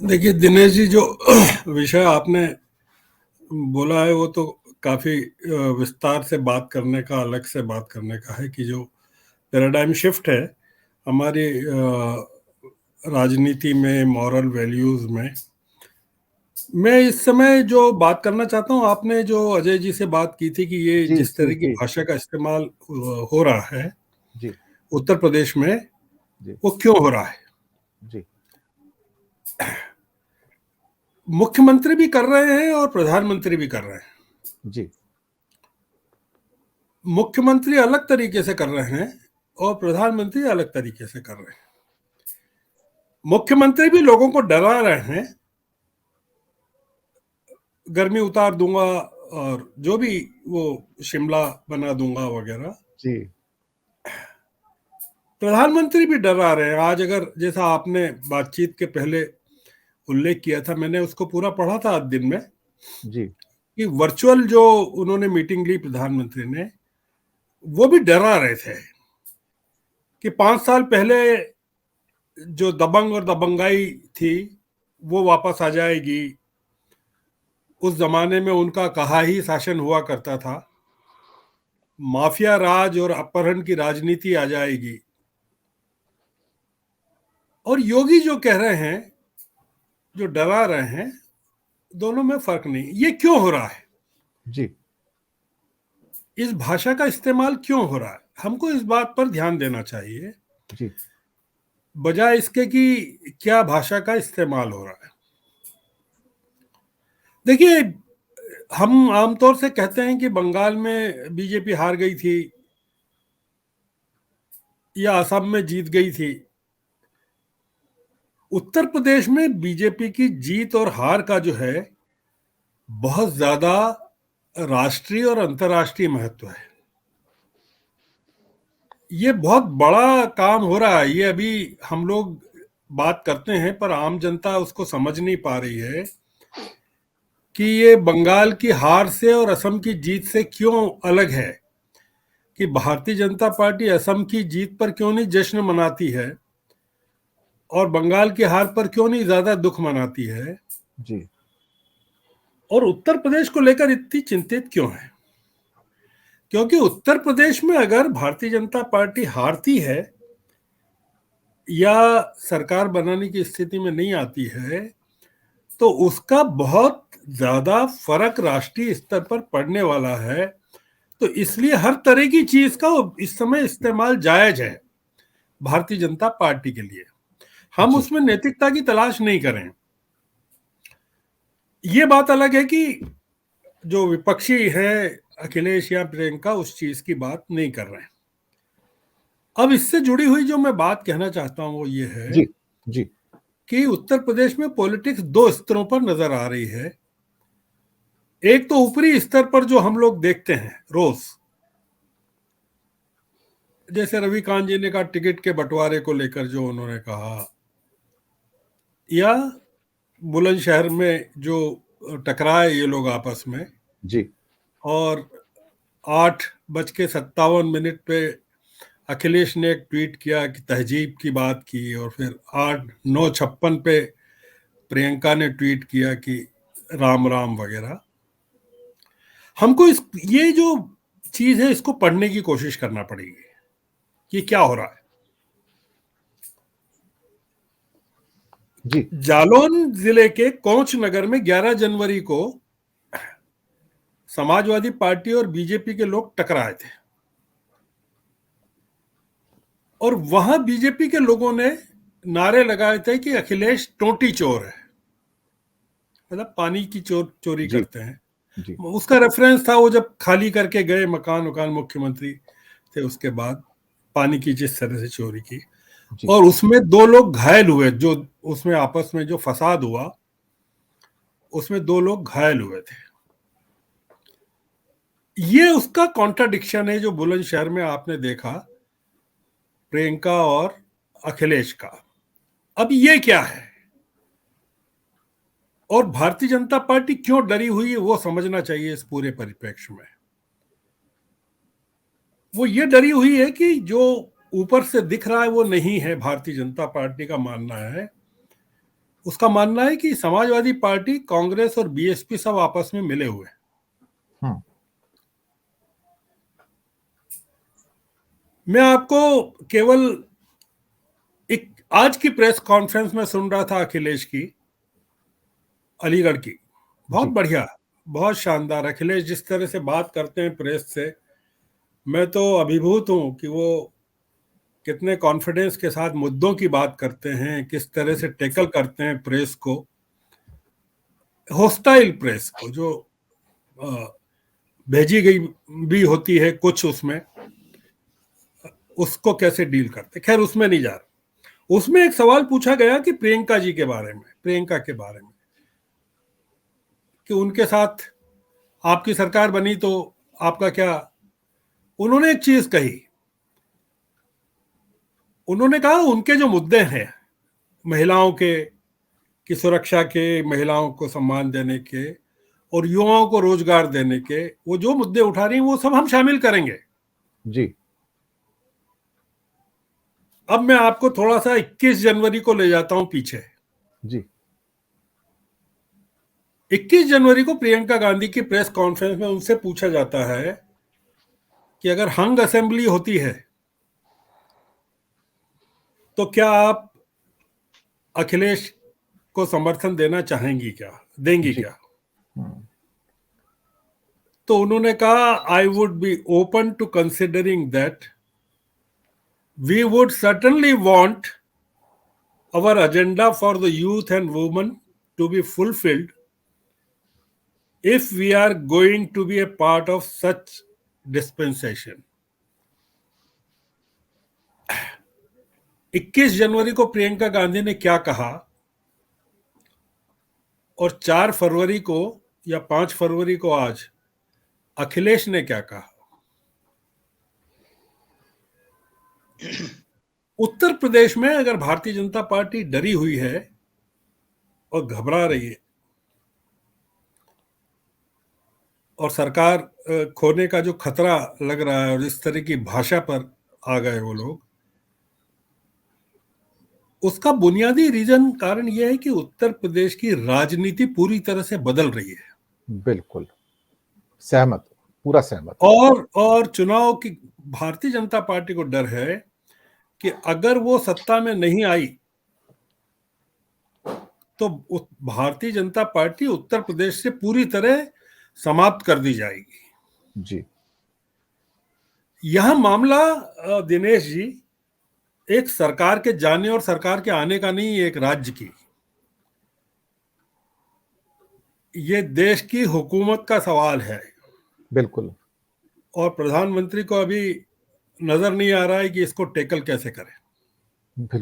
देखिए दिनेश जी, जो विषय आपने बोला है वो तो काफी विस्तार से बात करने का, अलग से बात करने का है कि जो पैराडाइम शिफ्ट है हमारी राजनीति में, मॉरल वैल्यूज में। मैं इस समय जो बात करना चाहता हूँ, आपने जो अजय जी से बात की थी कि ये जी जिस जी तरह की जी भाषा का इस्तेमाल हो रहा है जी उत्तर प्रदेश में, जी वो क्यों हो रहा है। जी मुख्यमंत्री भी कर रहे हैं और प्रधानमंत्री भी कर रहे हैं। जी मुख्यमंत्री अलग तरीके से कर रहे हैं और प्रधानमंत्री अलग तरीके से कर रहे हैं। मुख्यमंत्री भी लोगों को डरा रहे हैं, गर्मी उतार दूंगा और जो भी वो शिमला बना दूंगा वगैरह। जी प्रधानमंत्री भी डरा रहे हैं। आज अगर जैसा आपने बातचीत के पहले उल्लेख किया था, मैंने उसको पूरा पढ़ा था आज दिन में, जी कि वर्चुअल जो उन्होंने मीटिंग ली प्रधानमंत्री ने, वो भी डरा रहे थे कि 5 साल पहले जो दबंग और दबंगाई थी वो वापस आ जाएगी। उस जमाने में उनका कहा ही शासन हुआ करता था, माफिया राज और अपहरण की राजनीति आ जाएगी। और योगी जो कह रहे हैं, जो डरा रहे हैं, दोनों में फर्क नहीं। ये क्यों हो रहा है, जी इस भाषा का इस्तेमाल क्यों हो रहा है, हमको इस बात पर ध्यान देना चाहिए, जी बजाय इसके कि क्या भाषा का इस्तेमाल हो रहा है। देखिए, हम आमतौर से कहते हैं कि बंगाल में बीजेपी हार गई थी या असम में जीत गई थी। उत्तर प्रदेश में बीजेपी की जीत और हार का जो है, बहुत ज्यादा राष्ट्रीय और अंतर्राष्ट्रीय महत्व है। ये बहुत बड़ा काम हो रहा है। ये अभी हम लोग बात करते हैं पर आम जनता उसको समझ नहीं पा रही है कि ये बंगाल की हार से और असम की जीत से क्यों अलग है, कि भारतीय जनता पार्टी असम की जीत पर क्यों नहीं जश्न मनाती है और बंगाल की हार पर क्यों नहीं ज्यादा दुख मनाती है, जी और उत्तर प्रदेश को लेकर इतनी चिंतित क्यों है। क्योंकि उत्तर प्रदेश में अगर भारतीय जनता पार्टी हारती है या सरकार बनाने की स्थिति में नहीं आती है, तो उसका बहुत ज्यादा फर्क राष्ट्रीय स्तर पर पड़ने वाला है। तो इसलिए हर तरह की चीज का इस समय इस्तेमाल जायज है भारतीय जनता पार्टी के लिए। हम जी उसमें नैतिकता की तलाश नहीं करें। ये बात अलग है कि जो विपक्षी है अखिलेश या प्रियंका, उस चीज की बात नहीं कर रहे हैं। अब इससे जुड़ी हुई जो मैं बात कहना चाहता हूं वो ये है जी जी कि उत्तर प्रदेश में पॉलिटिक्स दो स्तरों पर नजर आ रही है। एक तो ऊपरी स्तर पर जो हम लोग देखते हैं रोज, जैसे रवि कांत जी ने कहा टिकट के बंटवारे को लेकर जो उन्होंने कहा, या बुलंदशहर में जो टकराए ये लोग आपस में, जी और 8:57 पे अखिलेश ने एक ट्वीट किया कि तहजीब की बात की, और फिर 8:09:56 पे प्रियंका ने ट्वीट किया कि राम राम वगैरह। हमको इस ये जो चीज है इसको पढ़ने की कोशिश करना पड़ेगी, ये क्या हो रहा है। जी जालौन जिले के कोंच नगर में 11 जनवरी को समाजवादी पार्टी और बीजेपी के लोग टकराए थे, और वहां बीजेपी के लोगों ने नारे लगाए थे कि अखिलेश टोटी चोर है, मतलब पानी की चोरी जी करते हैं। जी उसका रेफरेंस था वो जब खाली करके गए मकान वकान मुख्यमंत्री थे उसके बाद, पानी की जिस तरह से चोरी की। जी और उसमें दो लोग घायल हुए, जो उसमें आपस में जो फसाद हुआ उसमें दो लोग घायल हुए थे। ये उसका कॉन्ट्राडिक्शन है जो बुलंदशहर में आपने देखा, प्रियंका और अखिलेश का। अब ये क्या है, और भारतीय जनता पार्टी क्यों डरी हुई है वो समझना चाहिए इस पूरे परिप्रेक्ष्य में। वो ये डरी हुई है कि जो ऊपर से दिख रहा है वो नहीं है, भारतीय जनता पार्टी का मानना है। उसका मानना है कि समाजवादी पार्टी, कांग्रेस और बीएसपी सब आपस में मिले हुए हैं। हम्म, मैं आपको केवल एक आज की प्रेस कॉन्फ्रेंस में सुन रहा था अखिलेश की, अलीगढ़ की। बहुत जी, बढ़िया, बहुत शानदार। अखिलेश जिस तरह से बात करते हैं प्रेस से, मैं तो अभिभूत हूं कि वो कितने कॉन्फिडेंस के साथ मुद्दों की बात करते हैं, किस तरह से टैकल करते हैं प्रेस को, हॉस्टाइल प्रेस को, जो अ, भेजी गई भी होती है कुछ, उसमें उसको कैसे डील करते। खैर, उसमें नहीं जा रहा। उसमें एक सवाल पूछा गया कि प्रियंका जी के बारे में, प्रियंका के बारे में, कि उनके साथ आपकी सरकार बनी तो आपका क्या। उन्होंने एक चीज कही, उन्होंने कहा उनके जो मुद्दे हैं महिलाओं के, की सुरक्षा के, महिलाओं को सम्मान देने के और युवाओं को रोजगार देने के, वो जो मुद्दे उठा रही हैं वो सब हम शामिल करेंगे। जी, अब मैं आपको थोड़ा सा 21 जनवरी को ले जाता हूं पीछे। जी, 21 जनवरी को प्रियंका गांधी की प्रेस कॉन्फ्रेंस में उनसे पूछा जाता है कि अगर हंग असेंबली होती है तो क्या आप अखिलेश को समर्थन देना चाहेंगी, क्या देंगी जी, क्या। हम्म, तो उन्होंने कहा, I would be open to considering that we would certainly want our agenda for the youth and women to be fulfilled if we are going to be a part of such dispensation। 21 जनवरी को प्रियंका गांधी ने क्या कहा और 4 फरवरी को या 5 फरवरी को आज अखिलेश ने क्या कहा। उत्तर प्रदेश में अगर भारतीय जनता पार्टी डरी हुई है और घबरा रही है और सरकार खोने का जो खतरा लग रहा है और इस तरह की भाषा पर आ गए वो लोग, उसका बुनियादी रीजन, कारण यह है कि उत्तर प्रदेश की राजनीति पूरी तरह से बदल रही है। बिल्कुल सहमत, पूरा सहमत। और चुनाव की, भारतीय जनता पार्टी को डर है कि अगर वो सत्ता में नहीं आई तो भारतीय जनता पार्टी उत्तर प्रदेश से पूरी तरह समाप्त कर दी जाएगी। जी, यह मामला दिनेश जी एक सरकार के जाने और सरकार के आने का नहीं, एक राज्य की, ये देश की हुकूमत का सवाल है। बिल्कुल। और प्रधानमंत्री को अभी नजर नहीं आ रहा है कि इसको टैकल कैसे करें। बिल्कुल।